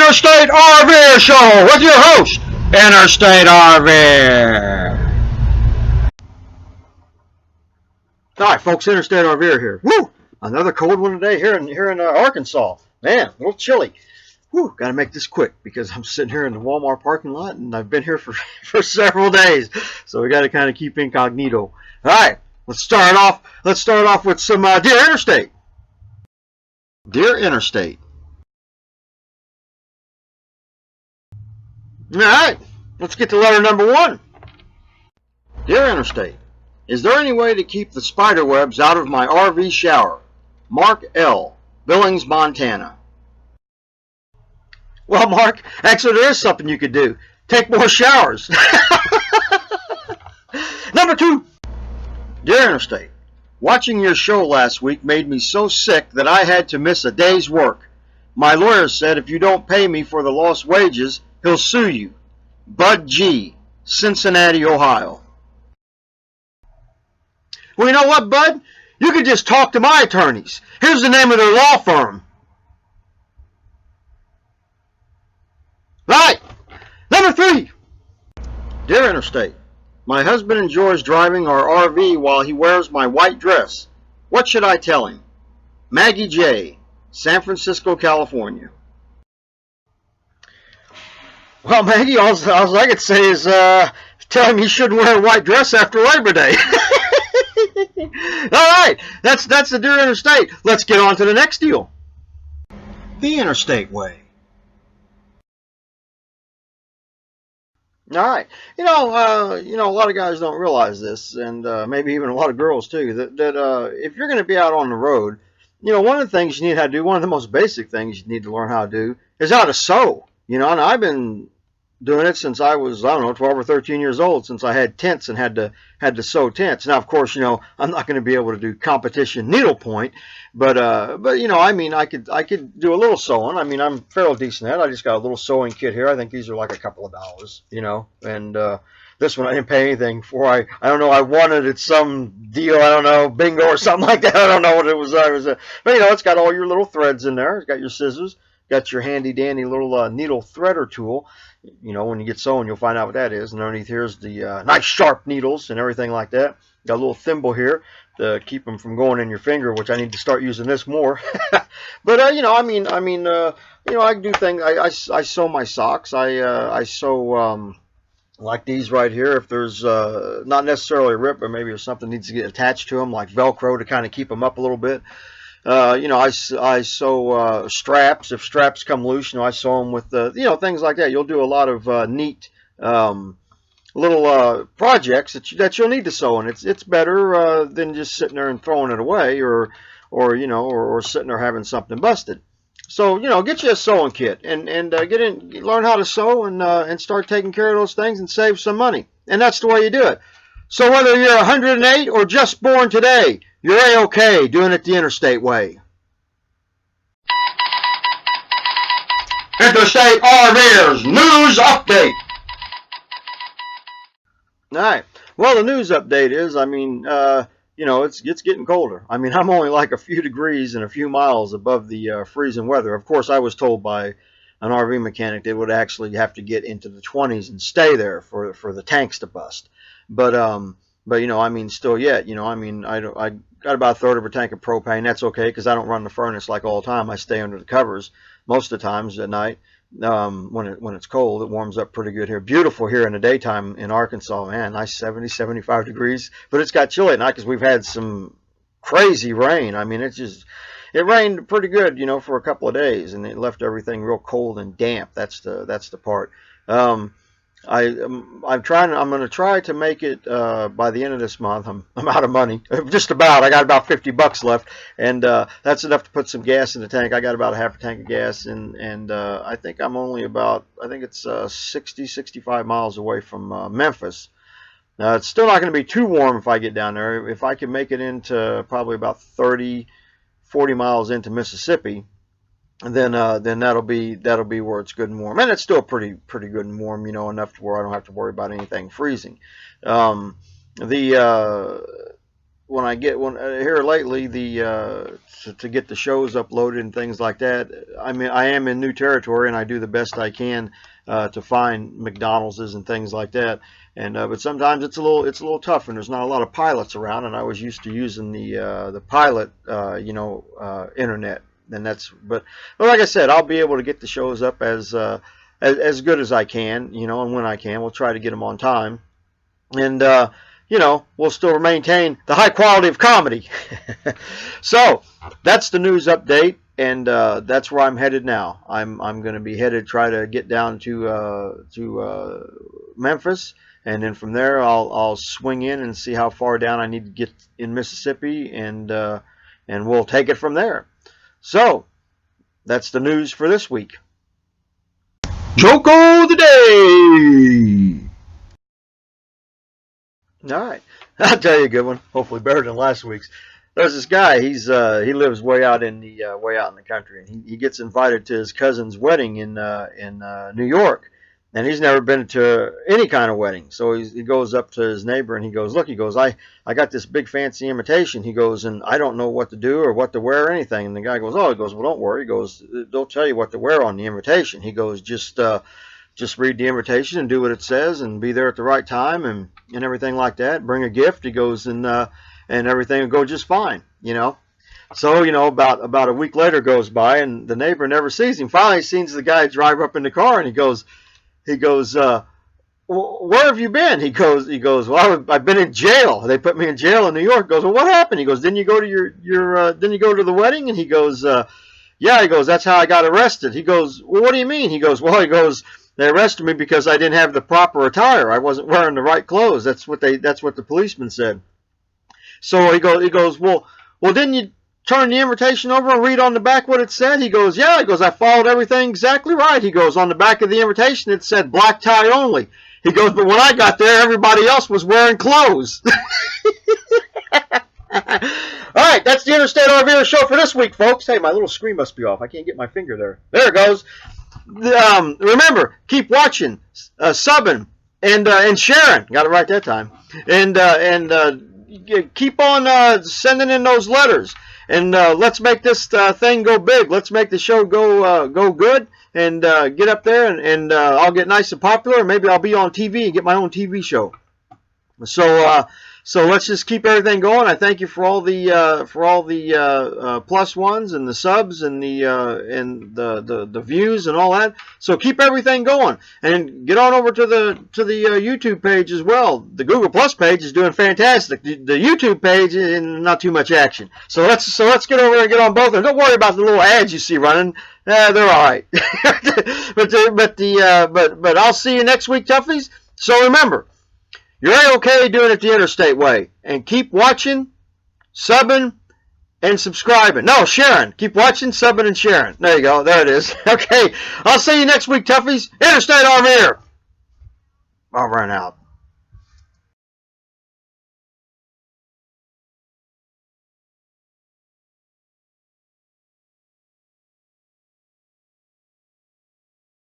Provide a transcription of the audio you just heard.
Interstate RVer Show with your host, Interstate RVer. All right, folks, Interstate RVer here. Woo! Another cold one today here in Arkansas. Man, a little chilly. Woo! Got to make this quick because I'm sitting here in the Walmart parking lot and I've been here for several days, so we got to kind of keep incognito. All right, let's start off with some Dear Interstate. Dear Interstate. All right, let's get to letter number 1. Dear Interstate, is there any way to keep the spider webs out of my RV shower? Mark L., Billings, Montana. Well, Mark, actually there is something you could do. Take more showers. Number 2. Dear Interstate, watching your show last week made me so sick that I had to miss a day's work. My lawyer said if you don't pay me for the lost wages, he'll sue you. Bud G., Cincinnati, Ohio. Well, you know what, Bud? You could just talk to my attorneys. Here's the name of their law firm. Right. Number 3. Dear Interstate, my husband enjoys driving our RV while he wears my white dress. What should I tell him? Maggie J., San Francisco, California. Well, Maggie, all I could say is tell him he shouldn't wear a white dress after Labor Day. All right, that's the Dear Interstate. Let's get on to the next deal. The Interstate Way. All right, a lot of guys don't realize this, and maybe even a lot of girls too, that if you're going to be out on the road, one of the things you need how to do, one of the most basic things you need to learn how to do is how to sew. And I've been doing it since I was, 12 or 13 years old, since I had tents and had to sew tents. Now, of course, I'm not going to be able to do competition needlepoint, but I could do a little sewing. I'm fairly decent at it. I just got a little sewing kit here. I think these are like a couple of dollars, and this one I didn't pay anything for. I don't know. I won it at some deal. I don't know, bingo or something like that. I don't know what it was. But it's got all your little threads in there. It's got your scissors. Got your handy dandy little needle threader tool. When you get sewing, you'll find out what that is. And underneath here's the nice sharp needles and everything like that. Got a little thimble here to keep them from going in your finger, which I need to start using this more. But I can do things. I sew my socks. I sew like these right here. If there's not necessarily a rip, but maybe there's something needs to get attached to them, like Velcro to kind of keep them up a little bit. I sew straps. If straps come loose, I sew them with things like that. You'll do a lot of neat little projects that you'll need to sew, and it's better than just sitting there and throwing it away, or sitting there having something busted. So get you a sewing kit and learn how to sew and start taking care of those things and save some money. And that's the way you do it. So whether you're 108 or just born today, you're A-OK doing it the Interstate Way. Interstate RVer's News Update. All right. Well, the news update is, it's getting colder. I'm only like a few degrees and a few miles above the freezing weather. Of course, I was told by an RV mechanic they would actually have to get into the 20s and stay there for the tanks to bust. But still yet, I got about a third of a tank of propane. That's okay because I don't run the furnace like all the time. I stay under the covers most of the times at night. When it's cold, it warms up pretty good here. Beautiful here in the daytime in Arkansas, man. Nice 70, 75 degrees. But it's got chilly at night because we've had some crazy rain. It rained pretty good, for a couple of days, and it left everything real cold and damp. That's the part. I'm going to try to make it by the end of this month. I'm out of money, just about. I got about $50 left, and that's enough to put some gas in the tank. I got about a half a tank of gas, and I think I'm only it's 60, 65 miles away from Memphis. It's still not going to be too warm if I get down there. If I can make it into probably about 30, 40 miles into Mississippi, and then that'll be where it's good and warm, and it's still pretty good and warm, enough to where I don't have to worry about anything freezing. when I get one here lately, to get the shows uploaded and things like that. I mean, I am in new territory, and I do the best I can to find McDonald's and things like that. And but sometimes it's a little tough, and there's not a lot of pilots around. And I was used to using the pilot, internet. And but like I said, I'll be able to get the shows up as good as I can, and when I can, we'll try to get them on time. And we'll still maintain the high quality of comedy. So that's the news update, and that's where I'm headed now. I'm going to be headed, try to get down to Memphis, and then from there I'll swing in and see how far down I need to get in Mississippi, and we'll take it from there. So that's the news for this week. Joke of the day. All right, I'll tell you a good one. Hopefully better than last week's. There's this guy. He lives way out in the country, and he gets invited to his cousin's wedding in New York, and he's never been to any kind of wedding. So he goes up to his neighbor and he goes, "Look," he goes, I got this big fancy invitation. He goes, and I don't know what to do or what to wear or anything. And the guy goes, "Oh," he goes, "Well, don't worry." He goes, "They'll tell you what to wear on the invitation." He goes, just read the invitation and do what it says, and be there at the right time, and everything like that. Bring a gift." He goes, and everything will go just fine, So, about a week later goes by, and the neighbor never sees him. Finally, he sees the guy drive up in the car, and he goes, "Where have you been?" He goes, "Well, I've been in jail. They put me in jail in New York." He goes, "Well, what happened?" He goes, "Didn't you go to didn't you go to the wedding?" And he goes, "Yeah." He goes, "That's how I got arrested." He goes, "Well, what do you mean?" He goes, "Well," he goes, "they arrested me because I didn't have the proper attire. I wasn't wearing the right clothes. That's what the policeman said." So he goes, "Well, didn't you turn the invitation over and read on the back what it said?" He goes, "Yeah." He goes, "I followed everything exactly right." He goes, "On the back of the invitation it said black tie only." He goes, "But when I got there, everybody else was wearing clothes." All right, that's the Interstate RVer show for this week, folks. Hey, my little screen must be off. I can't get my finger there. There it goes. Remember, keep watching, subbing, and sharing. Got it right that time. And keep on sending in those letters. And let's make this thing go big. Let's make the show go good, and get up there, and I'll get nice and popular. Maybe I'll be on TV and get my own TV show. So let's just keep everything going. I thank you for all the plus ones and the subs and the views and all that. So keep everything going, and get on over to the YouTube page as well. The Google Plus page is doing fantastic. The YouTube page is not too much action. So let's get over and get on both. And don't worry about the little ads you see running. They're all right. but I'll see you next week, toughies. So remember, you're A-okay doing it the Interstate Way. And keep watching, subbing, and subscribing. No, sharing. Keep watching, subbing, and sharing. There you go. There it is. Okay. I'll see you next week, toughies. Interstate RVer. I'll run out.